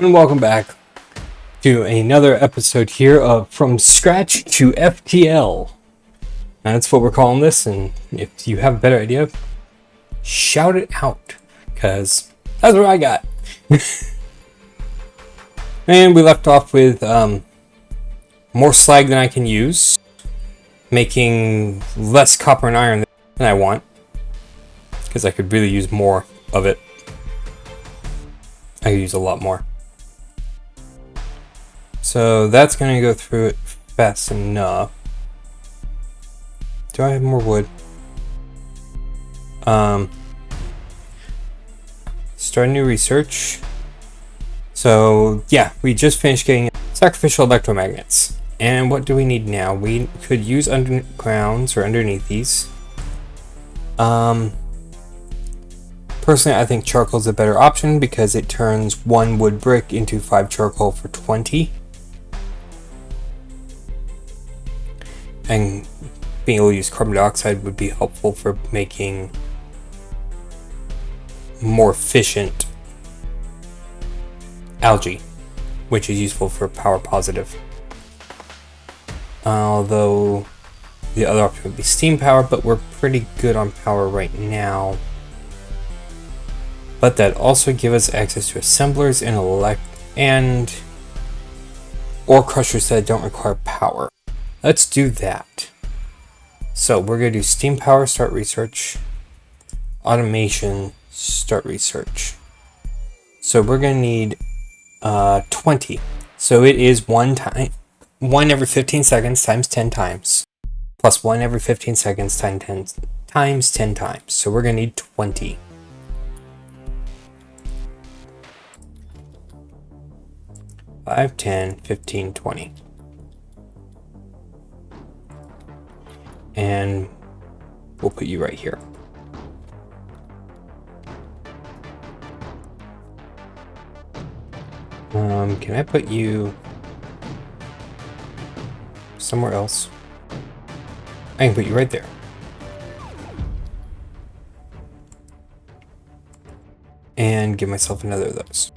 And welcome back to another episode here of From Scratch to FTL. That's what we're calling this, and if you have a better idea, shout it out, because that's what I got. And we left off with more slag than I can use, making less copper and iron than I want, because I could really use more of it. I could use a lot more. So that's going to go through it fast enough. Do I have more wood? Start new research. So yeah, we just finished getting sacrificial electromagnets. And what do we need now? We could use undergrounds or underneath these. Personally, I think charcoal is a better option because it turns 1 wood brick into 5 charcoal for 20. And being able to use carbon dioxide would be helpful for making more efficient algae, which is useful for power positive. Although the other option would be steam power, but we're pretty good on power right now. But that also gives us access to assemblers and ore crushers that don't require power. Let's do that. So we're going to do steam power, start research, automation, start research. So we're going to need 20. So it is one every 15 seconds times 10 times, plus 1 every 15 seconds times 10 times. So we're going to need 20. Five, 10, 15, 20. And we'll put you right here. Can I put you somewhere else? I can put you right there. And give myself another of those.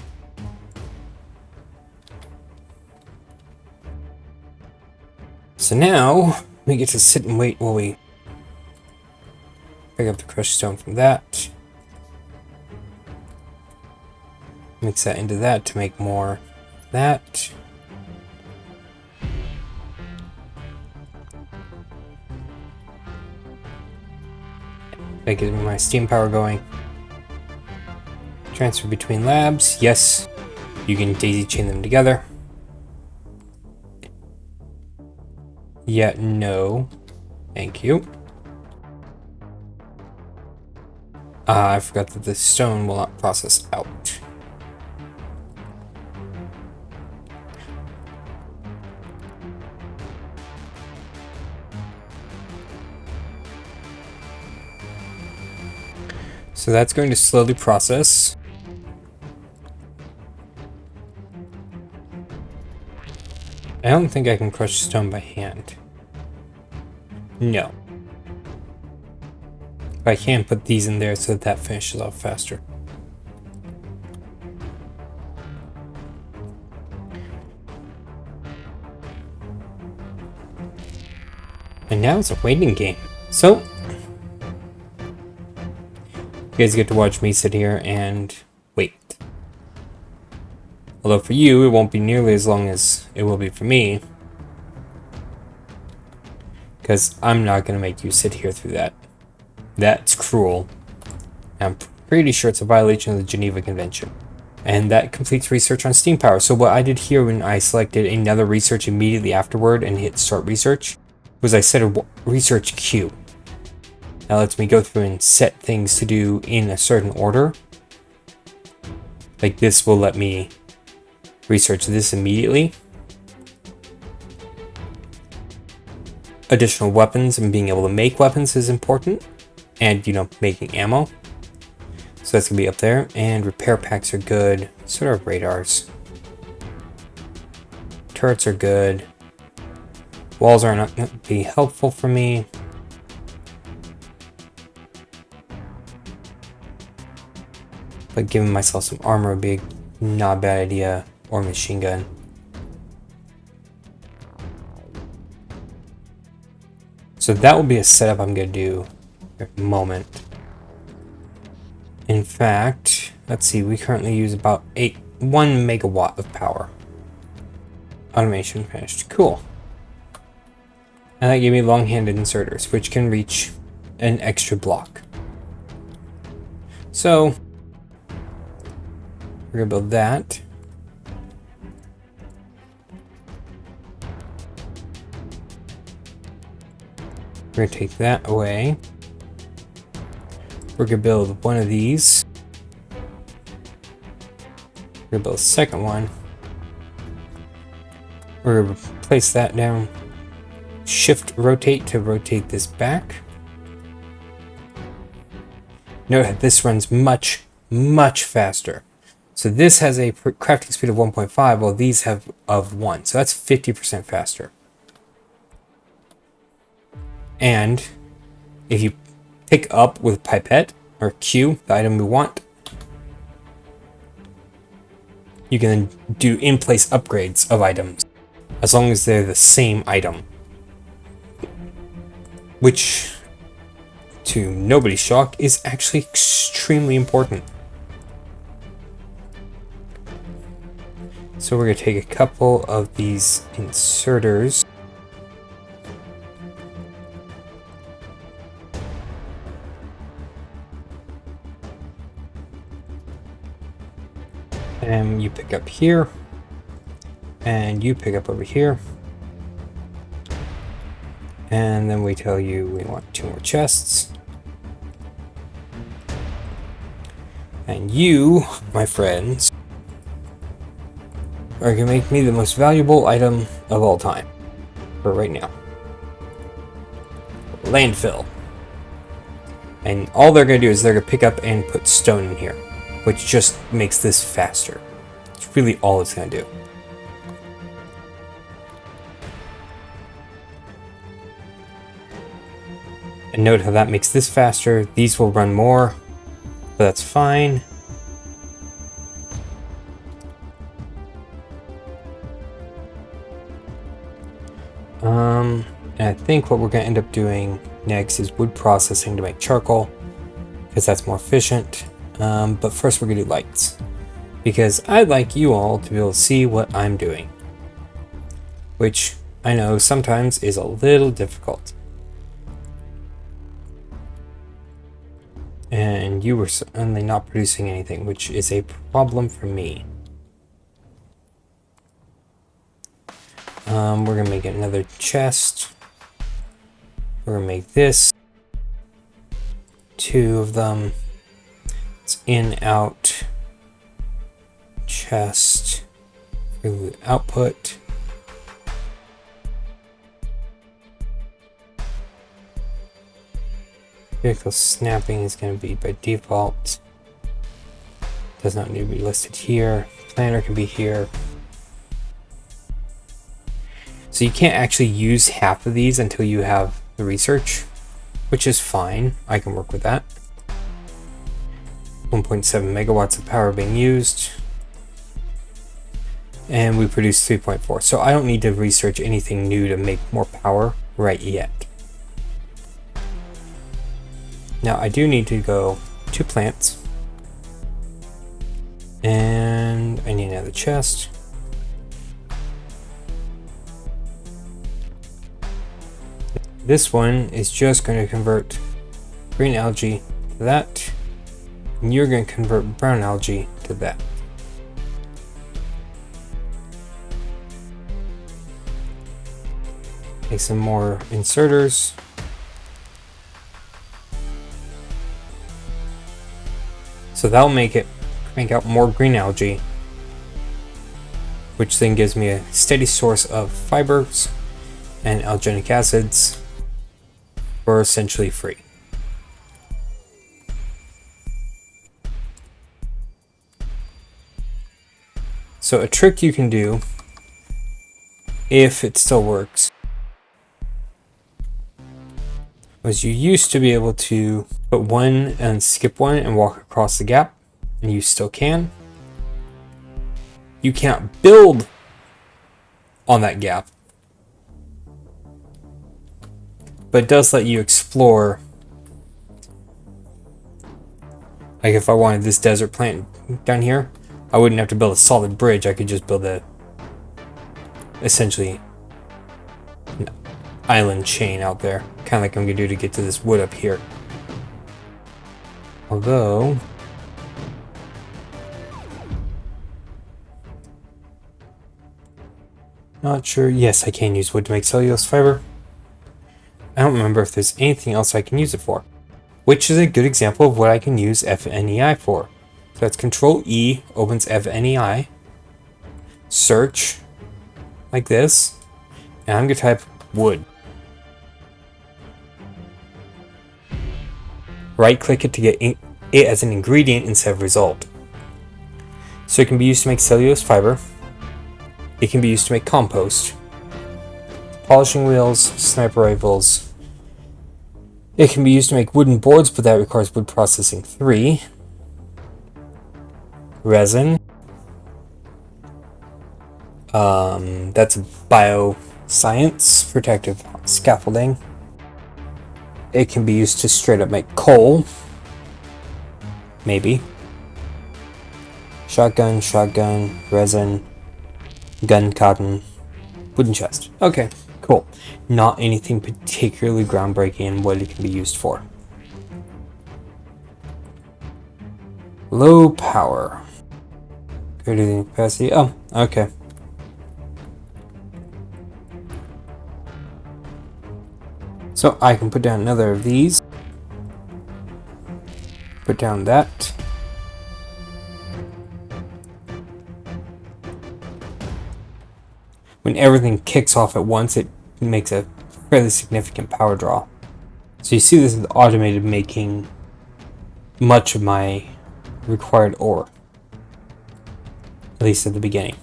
So now we get to sit and wait while we pick up the crushed stone from that. Mix that into that to make more of that. That gives me my steam power going. Transfer between labs. Yes, you can daisy chain them together. Yeah, no. Thank you. I forgot that the stone will not process out. So that's going to slowly process. I don't think I can crush stone by hand. No. But I can put these in there so that finishes off faster. And now it's a waiting game. So, you guys get to watch me sit here and wait. Although for you, it won't be nearly as long as it will be for me. Because I'm not going to make you sit here through that. That's cruel. I'm pretty sure it's a violation of the Geneva Convention. And that completes research on steam power. So what I did here when I selected another research immediately afterward and hit start research was I set a research queue. That lets me go through and set things to do in a certain order. Like this will let me research this immediately. Additional weapons and being able to make weapons is important. And, making ammo. So that's going to be up there. And repair packs are good. So are radars. Turrets are good. Walls are not going to be helpful for me. But giving myself some armor would be not a bad idea. or machine gun. So that will be a setup I'm going to do at the moment. In fact, let's see, we currently use about 1 megawatt of power. Automation finished. Cool. And that gave me long-handed inserters, which can reach an extra block. So, we're going to build that. We're going to take that away. We're going to build one of these. We're going to build a second one. We're going to place that down. Shift rotate to rotate this back. Note that this runs much, much faster. So this has a crafting speed of 1.5, while these have of 1. So that's 50% faster. And if you pick up with pipette or Q, the item we want, you can do in-place upgrades of items as long as they're the same item. Which, to nobody's shock, is actually extremely important. So we're going to take a couple of these inserters. And you pick up here. And you pick up over here. And then we tell you we want 2 more chests. And you, my friends, are going to make me the most valuable item of all time. For right now. Landfill. And all they're going to do is they're going to pick up and put stone in here. Which just makes this faster. It's really all it's going to do. And note how that makes this faster. These will run more, but that's fine. And I think what we're going to end up doing next is wood processing to make charcoal, because that's more efficient. But first we're going to do lights, because I'd like you all to be able to see what I'm doing, which I know sometimes is a little difficult. And you were suddenly not producing anything, which is a problem for me. We're going to make another chest. We're going to make this. 2 of them. It's in, out, chest, output. Vehicle snapping is going to be by default. Does not need to be listed here. Planner can be here. So you can't actually use half of these until you have the research, which is fine. I can work with that. 1.7 megawatts of power being used. And we produce 3.4. So I don't need to research anything new to make more power right yet. Now I do need to go to plants. And I need another chest. This one is just going to convert green algae to that. And you're going to convert brown algae to that. Make some more inserters. So that'll make it crank out more green algae, which then gives me a steady source of fibers and alginic acids for essentially free. So a trick you can do, if it still works, was you used to be able to put one and skip one and walk across the gap, and you still can. You can't build on that gap. But it does let you explore. Like if I wanted this desert plant down here, I wouldn't have to build a solid bridge. I could just build essentially an island chain out there. Kind of like I'm going to do to get to this wood up here. Although... not sure. Yes, I can use wood to make cellulose fiber. I don't remember if there's anything else I can use it for. Which is a good example of what I can use FNEI for. So that's Control E opens FNEI. Search. Like this. And I'm going to type wood. Right click it to get it as an ingredient instead of result. So it can be used to make cellulose fiber. It can be used to make compost. Polishing wheels, sniper rifles. It can be used to make wooden boards, but that requires wood processing 3. Resin. That's bioscience, protective scaffolding. It can be used to straight up make coal. Maybe. Shotgun, resin, gun cotton, wooden chest. Okay, cool. Not anything particularly groundbreaking in what it can be used for. Low power. Greater than capacity. Oh, okay. So I can put down another of these. Put down that. When everything kicks off at once, it makes a fairly significant power draw. So you see this is automated making much of my required ore. At least at the beginning.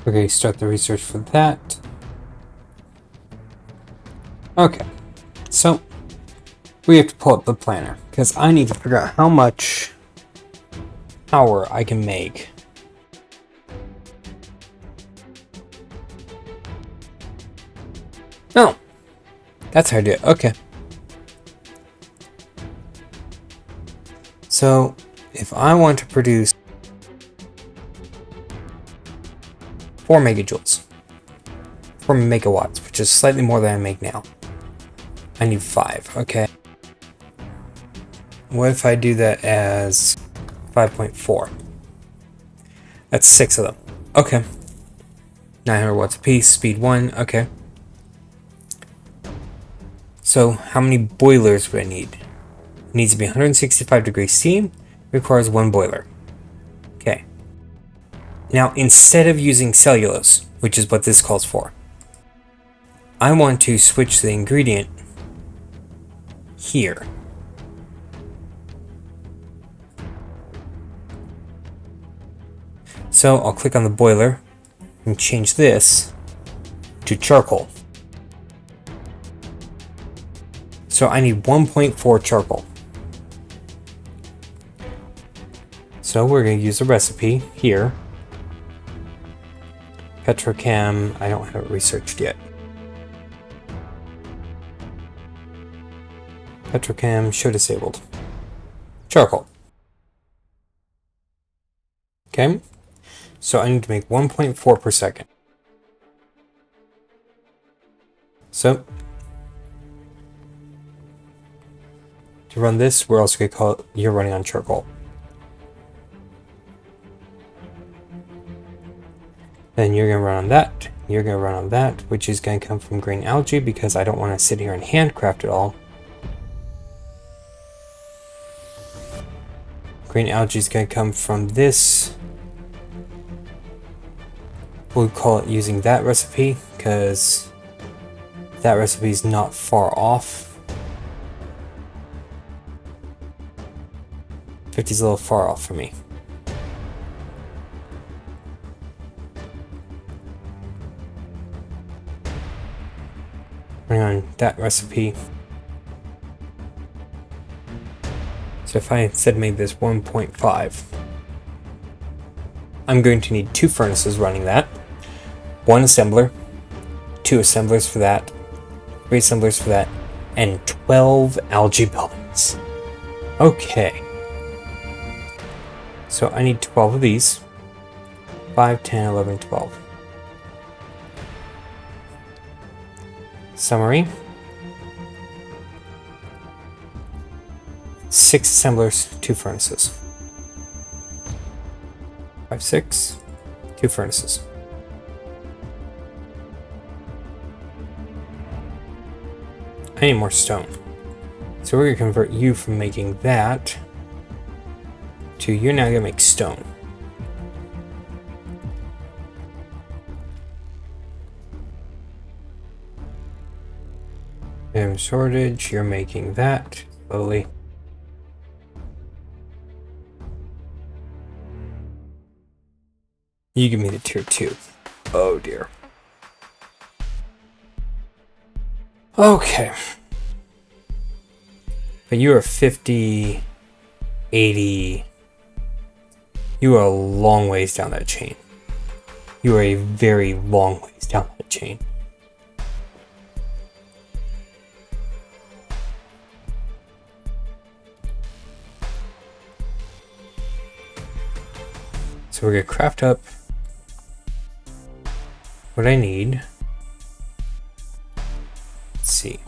Okay, start the research for that. Okay, so we have to pull up the planner because I need to figure out how much power I can make. Oh, that's how I do it. Okay. So if I want to produce 4 megajoules, 4 megawatts, which is slightly more than I make now. I need 5, okay. What if I do that as 5.4? That's 6 of them. Okay. 900 watts a piece, speed 1, okay. So how many boilers would I need? It needs to be 165 degrees C, requires 1 boiler. Okay. Now, instead of using cellulose, which is what this calls for, I want to switch the ingredient here. So I'll click on the boiler and change this to charcoal. So I need 1.4 charcoal. So we're going to use a recipe here. Petrochem, I don't have it researched yet. Petrochem, show disabled. Charcoal. Okay, so I need to make 1.4 per second. So, to run this, we're also going to call it, you're running on charcoal. Then you're going to run on that, you're going to run on that, which is going to come from green algae because I don't want to sit here and handcraft it all. Green algae is going to come from this. We'll call it using that recipe because that recipe is not far off. 50 is a little far off for me. Bring on that recipe. So if I instead made this 1.5, I'm going to need 2 furnaces running that, 1 assembler, 2 assemblers for that, 3 assemblers for that, and 12 algae buildings. Okay. So I need 12 of these. 5, 10, 11, 12. Summary. 6 assemblers, 2 furnaces. 5, 6, 2 furnaces. I need more stone. So we're going to convert you from making that to you're now going to make stone. And shortage, you're making that slowly. You give me the tier 2. Oh dear. Okay. But you are 50, 80. You are a long ways down that chain. You are a very long ways down that chain. So we're going to craft up what I need. Let's see.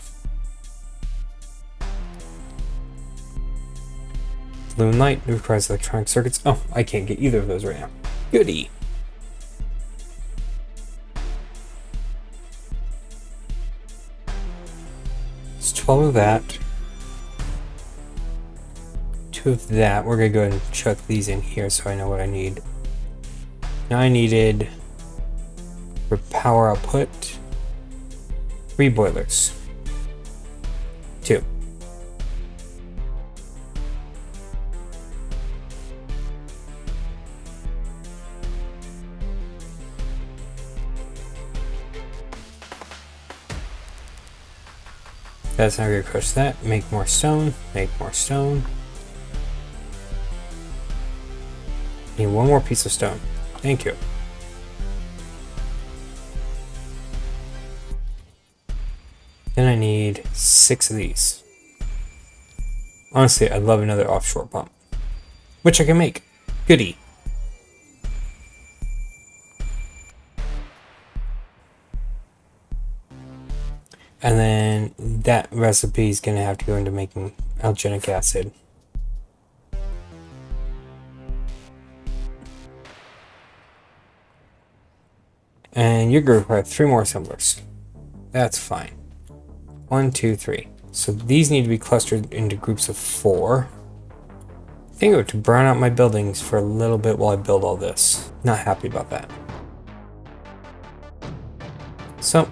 Balloon light requires electronic circuits. Oh, I can't get either of those right now. Goody. It's 12 of that. 2 of that. We're going to go ahead and chuck these in here so I know what I need. Now I needed, for power output, 3 boilers. 2. That's not going to crush that. Make more stone. Make more stone. Need 1 more piece of stone. Thank you. Then I need 6 of these. Honestly, I'd love another offshore pump, which I can make. Goody. And then that recipe is going to have to go into making alginic acid. And you're going to require 3 more assemblers. That's fine. 1, 2, 3. So these need to be clustered into groups of 4. I think I have to brown out my buildings for a little bit while I build all this. Not happy about that. So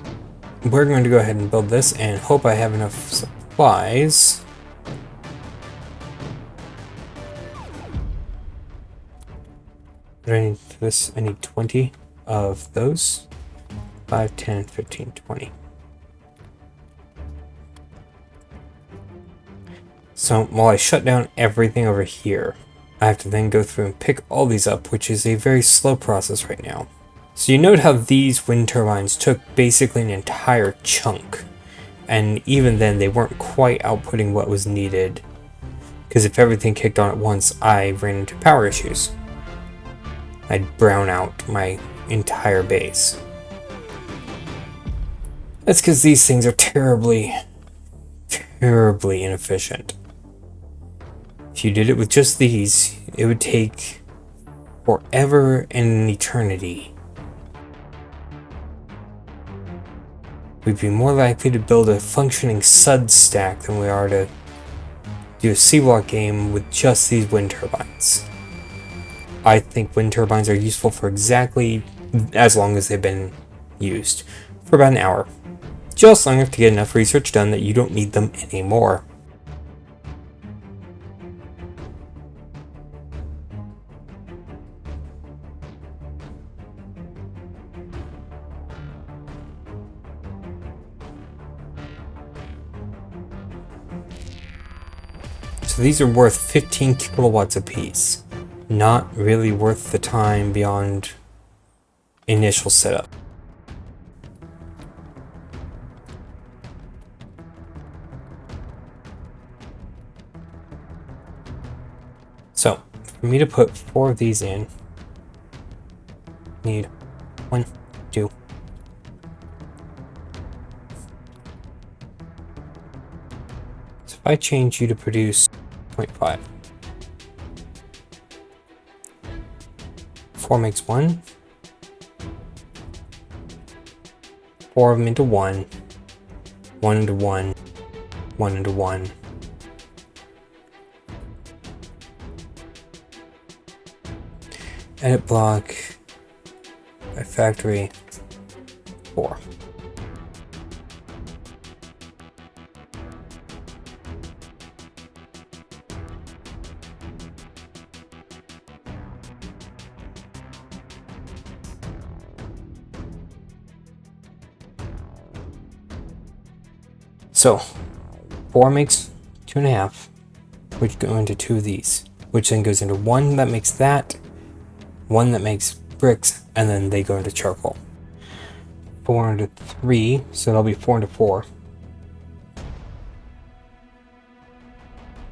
we're going to go ahead and build this and hope I have enough supplies. What do I need for this? I need 20 of those. 5, 10, 15, 20. So while I shut down everything over here, I have to then go through and pick all these up, which is a very slow process right now. So you note how these wind turbines took basically an entire chunk, and even then they weren't quite outputting what was needed, because if everything kicked on at once, I ran into power issues. I'd brown out my entire base. That's because these things are terribly inefficient. If you did it with just these, it would take forever and an eternity. We'd be more likely to build a functioning SUD stack than we are to do a Seablock game with just these wind turbines. I think wind turbines are useful for exactly as long as they've been used. For about an hour. Just long enough to get enough research done that you don't need them anymore. So So these are worth 15 kilowatts apiece. Not really worth the time beyond initial setup. So, for me to put 4 of these in, need 1, 2. So if I change you to produce 0.5, 4 makes 1, 4 of them into 1, 1 into 1, 1 into 1. Edit block by factory 4. So 4 makes 2.5, which go into 2 of these, which then goes into 1 that makes that, 1 that makes bricks, and then they go into charcoal. 4 into 3, so that'll be 4 into 4.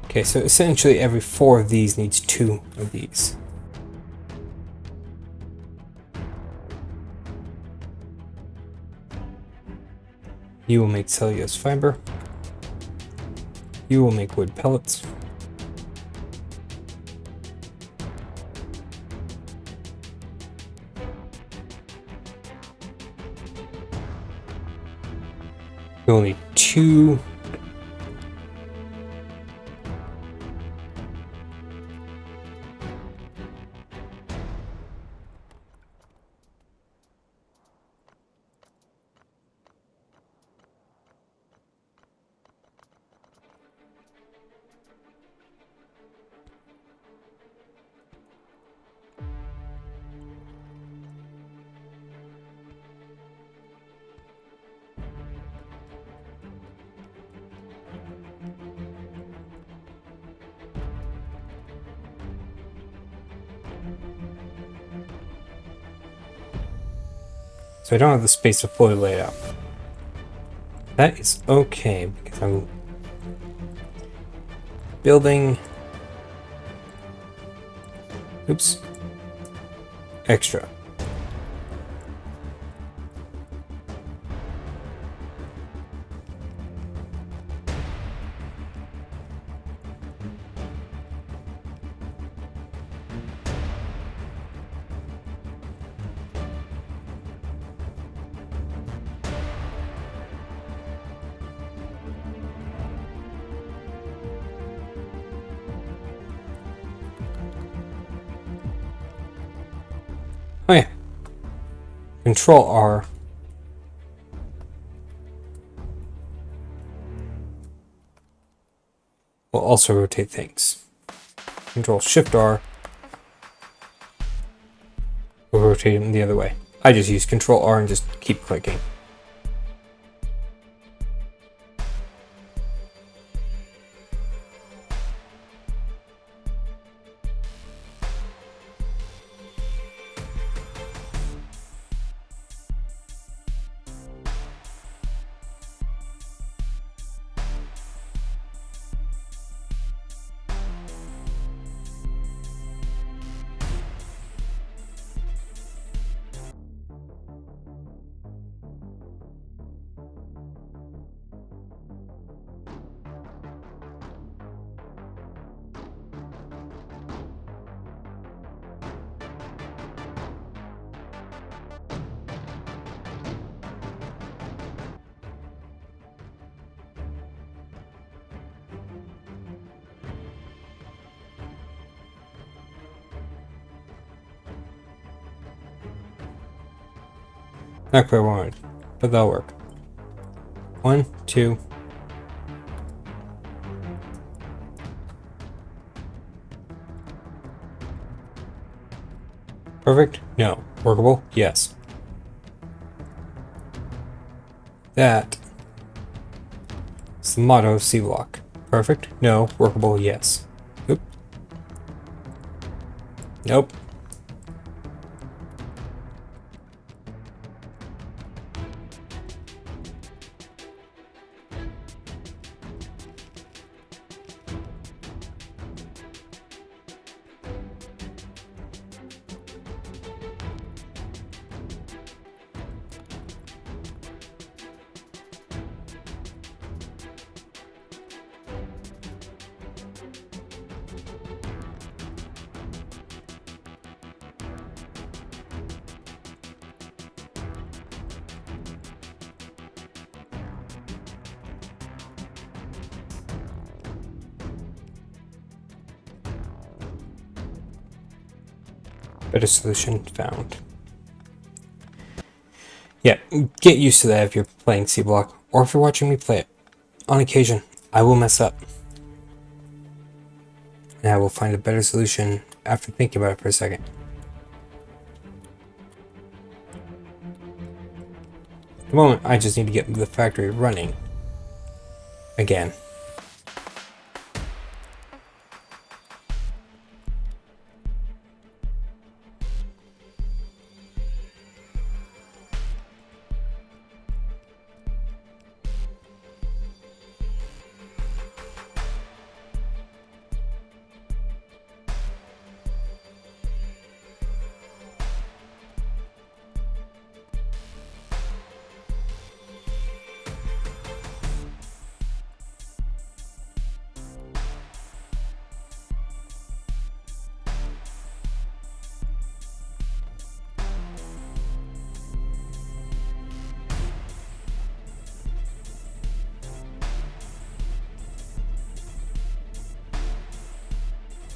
Okay, so essentially every 4 of these needs 2 of these. You will make cellulose fiber. You will make wood pellets. We will need 2. So I don't have the space to fully lay it out. That is okay, because I'm building... Oops. Extra. Oh yeah. Control R. Will also rotate things. Control Shift R will rotate them the other way. I just use Control R and just keep clicking. Not quite what I wanted, but that'll work. 1, 2. Perfect? No. Workable? Yes. That is the motto of Seablock. Perfect. No. Workable. Yes. Oop. Nope. Better solution found. Yeah, get used to that if you're playing Seablock, or if you're watching me play it. On occasion, I will mess up. And I will find a better solution after thinking about it for a second. At the moment, I just need to get the factory running. Again.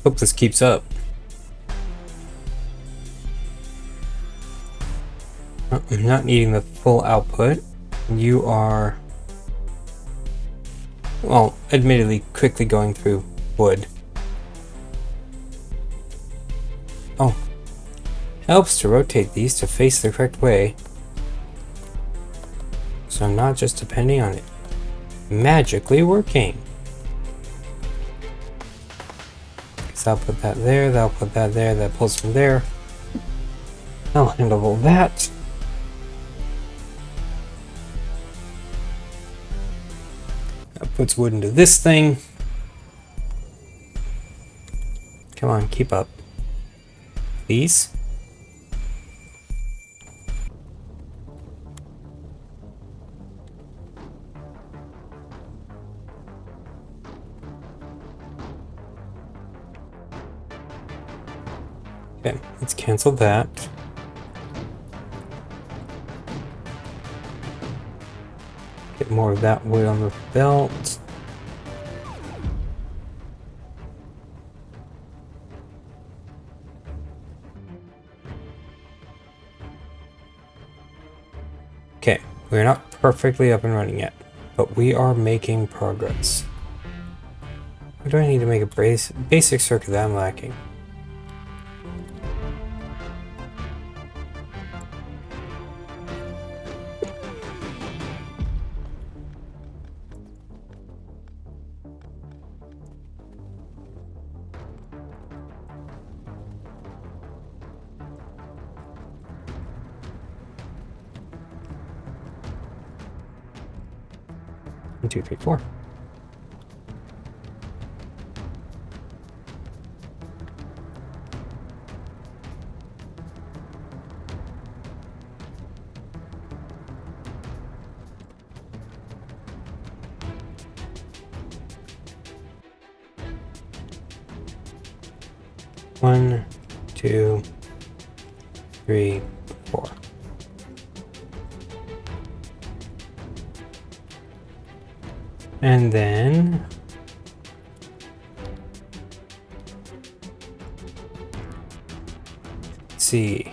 Hope this keeps up. I'm not needing the full output. You are, well, admittedly quickly going through wood. Oh. Helps to rotate these to face the correct way. So I'm not just depending on it magically working. So I'll put that there, that'll put that there, that pulls from there. I'll handle all that. That puts wood into this thing. Come on, keep up. Please. Okay, let's cancel that. Get more of that wood on the belt. Okay, we're not perfectly up and running yet, but we are making progress. Why do I need to make a basic circuit that I'm lacking? One, two, three, four. One, two, three, four. And then let's see.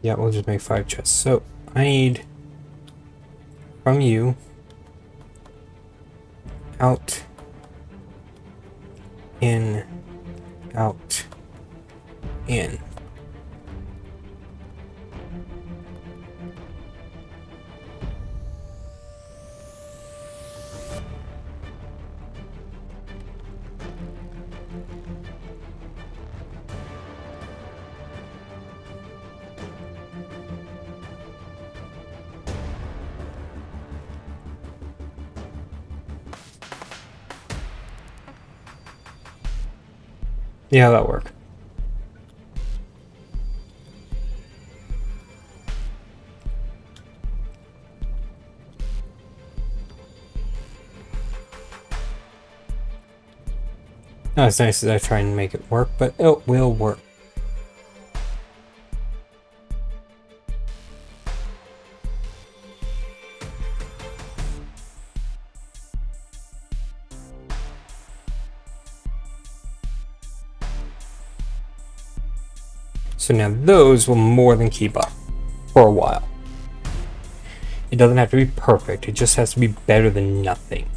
Yeah, we'll just make 5 chests. So I need from you out, in, out, in. Yeah, that'll work. Not as nice as I try and make it work, but it will work. So now those will more than keep up for a while. It doesn't have to be perfect, it just has to be better than nothing.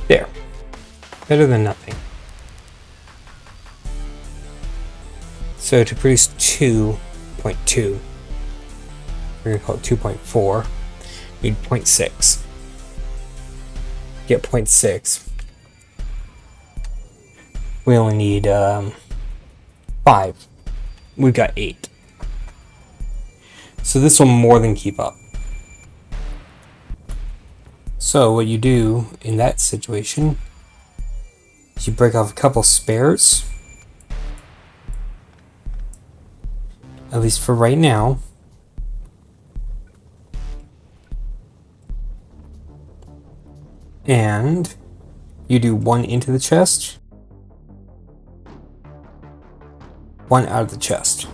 There. Better than nothing. So to produce 2.2, we're going to call it 2.4, we need 0.6. Get 0.6. We only need 5. We've got 8. So this will more than keep up. So what you do in that situation is you break off a couple spares, at least for right now. And you do 1 into the chest, 1 out of the chest.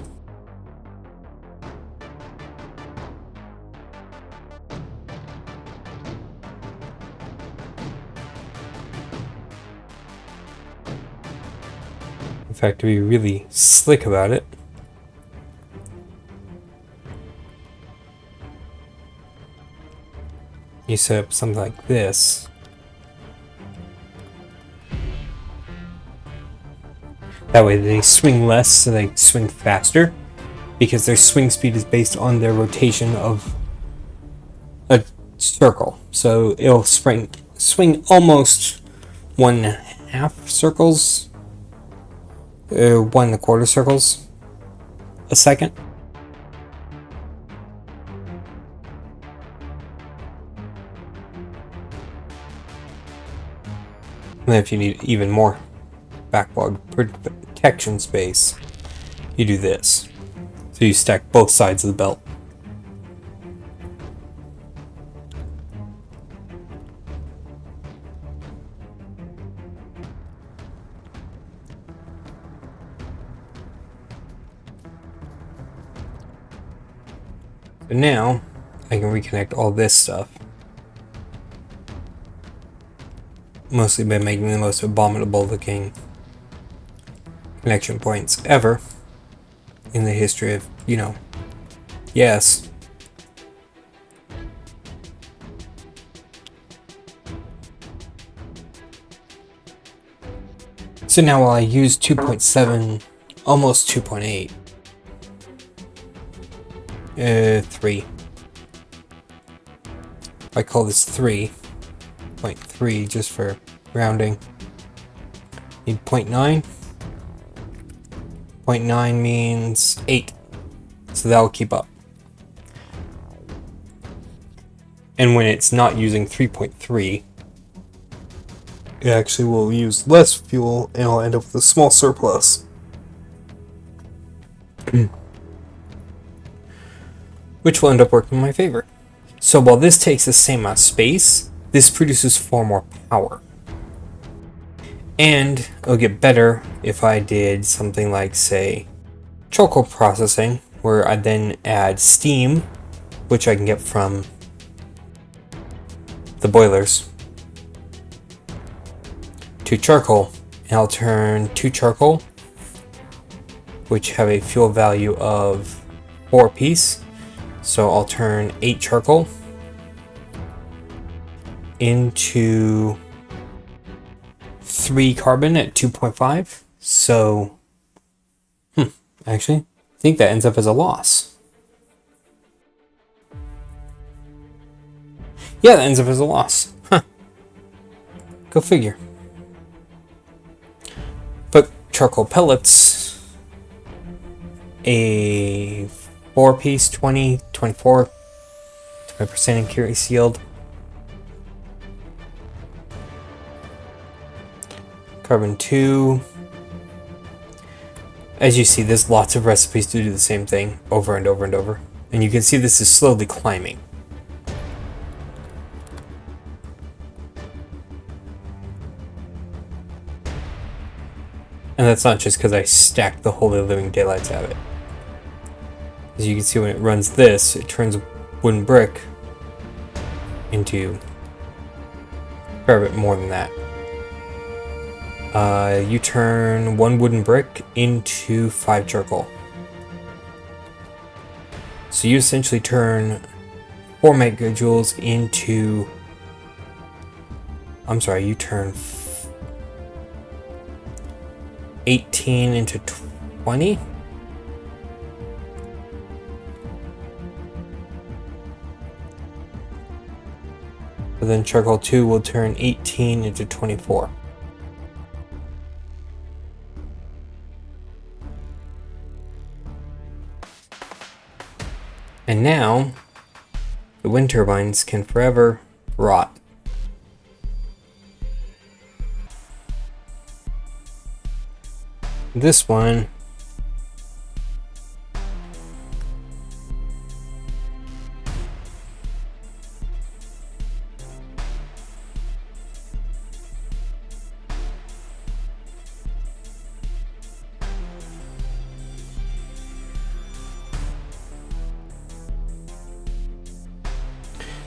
In fact, to be really slick about it, you set up something like this. That way they swing less, so they swing faster, because their swing speed is based on their rotation of a circle. So it'll swing almost 1/2 circles, 1 1/4 circles a second. And then if you need even more backlog protection space, you do this. So you stack both sides of the belt. So now I can reconnect all this stuff. Mostly by making the most abominable looking connection points ever in the history of, yes. So now while I use 2.7, almost 2.8, 3. I call this 3.3 just for rounding. Need 0.9. 0.9 means 8. So that'll keep up. And when it's not using 3.3, it actually will use less fuel and I'll end up with a small surplus. Which will end up working in my favor. So while this takes the same amount of space, this produces far more power. And it'll get better if I did something like, say, charcoal processing, where I then add steam, which I can get from the boilers to charcoal, and I'll turn 2 charcoal, which have a fuel value of 4 apiece. So I'll turn 8 charcoal into 3 carbon at 2.5. So, actually, I think that ends up as a loss. Yeah, that ends up as a loss. Huh. Go figure. But charcoal pellets, a 4-piece, 20, 24, 20% accuracy yield. Carbon 2. As you see, there's lots of recipes to do the same thing over and over and over. And you can see this is slowly climbing. And that's not just because I stacked the holy living daylights out of it. As you can see, when it runs this, it turns wooden brick into a fair bit more than that. You turn 1 wooden brick into 5 charcoal. So you essentially turn 4 megajoules into... I'm sorry, you turn 18 into 20? But then charcoal 2 will turn 18 into 24. And now, the wind turbines can forever rot. This one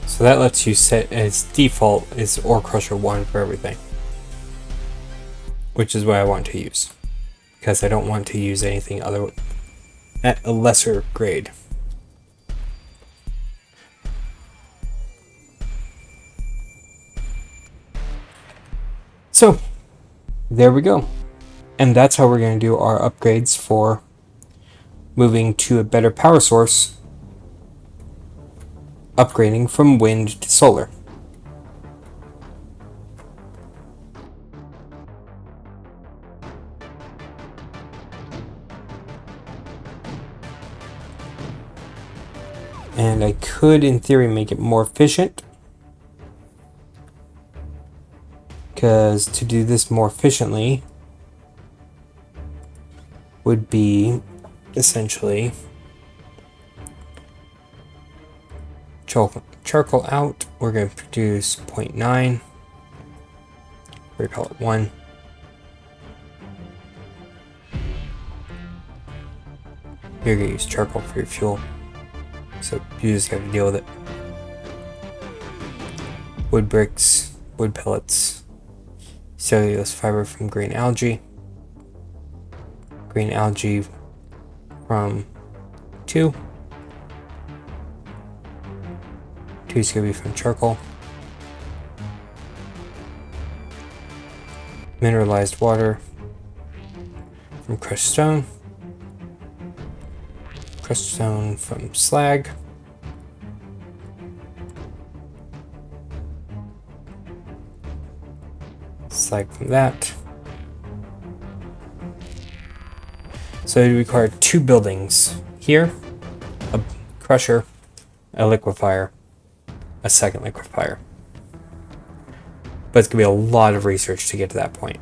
so that lets you set as default is Ore Crusher 1 for everything, which is what I want to use, because I don't want to use anything other at a lesser grade. So there we go, and that's how we're going to do our upgrades for moving to a better power source, upgrading from wind to solar. And I could, in theory, make it more efficient, because to do this more efficiently would be essentially charcoal out. We're going to produce 0.9, we're call it 1. You're going to use charcoal for your fuel, so you just got to deal with it. Wood bricks, wood pellets, cellulose fiber from green algae from 2. 2 is going to be from charcoal. Mineralized water from crushed stone. Crushed stone from slag. Slag from that. So it required 2 buildings here, a crusher, a liquefier, a second liquefier. But it's going to be a lot of research to get to that point.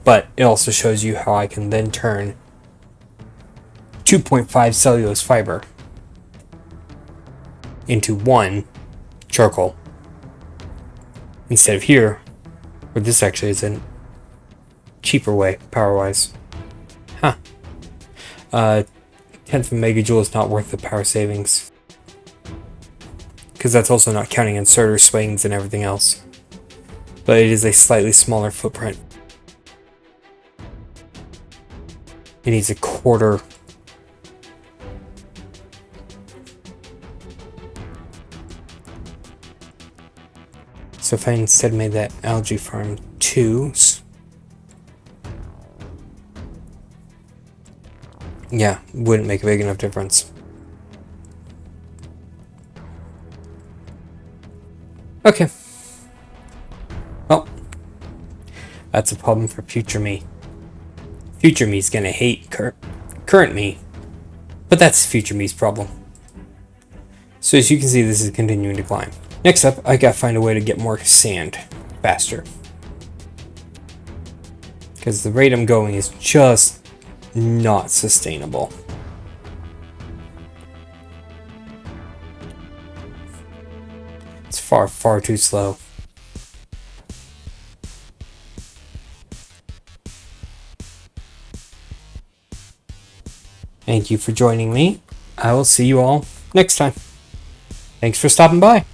But it also shows you how I can then turn 2.5 cellulose fiber into 1 charcoal. Instead of here, where this actually is a cheaper way, power-wise. Huh. 10th of a megajoule is not worth the power savings, because that's also not counting inserter swings and everything else. But it is a slightly smaller footprint. It needs a quarter. So if I instead made that algae farm 2, yeah, wouldn't make a big enough difference. Okay. Well, that's a problem for future me. Future me's gonna hate current me, but that's future me's problem. So as you can see, this is continuing to climb. Next up, I gotta find a way to get more sand faster. Because the rate I'm going is just not sustainable. It's far, far too slow. Thank you for joining me. I will see you all next time. Thanks for stopping by.